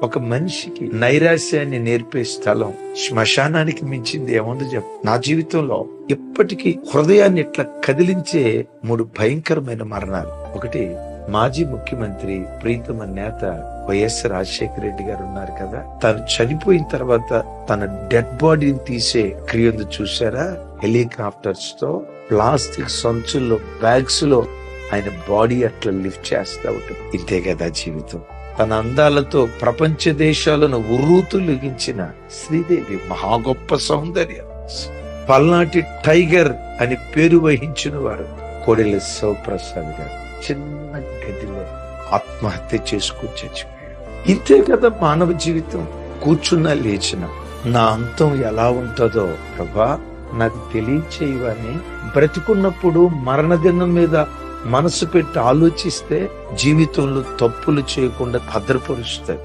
ఒక మనిషికి నైరాశ్యాన్ని నేర్పే స్థలం శ్మశానానికి మించింది ఏముంది చెప్పు. నా జీవితంలో ఎప్పటికీ హృదయాన్ని ఇట్లా కదిలించే 3 భయంకరమైన మరణాలు. ఒకటి, మాజీ ముఖ్యమంత్రి ప్రీతమ నేత వైఎస్ రాజశేఖర రెడ్డి గారు ఉన్నారు కదా, తను చనిపోయిన తర్వాత తన డెడ్ బాడీని తీసే క్రియను చూసారా? హెలికాప్టర్స్ తో ప్లాస్టిక్ సంచుల్లో బ్యాగ్స్ లో ఆయన బాడీ అట్లా లిఫ్ట్ చేస్తా ఉంటుంది. ఇంతే కదా జీవితం. తన అందాలతో ప్రపంచ దేశాలను ఉర్రూతులిగించిన శ్రీదేవి, మహా గొప్ప సౌందర్యం. పల్నాటి టైగర్ అని పేరు వహించిన వారు కోడెల శివప్రసాద్ గారు చిన్న గదిలో ఆత్మహత్య చేసుకుని చచ్చిపోయాడు. ఇంతే కదా మానవ జీవితం. కూర్చున్నా లేచిన నా అంతం ఎలా ఉంటుందో ప్రభా నాకు తెలియచేయవని బ్రతికున్నప్పుడు మరణదినం మీద మనసు పెట్టి ఆలోచిస్తే జీవితంలో తప్పులు చేయకుండా భద్రపరుస్తుంది.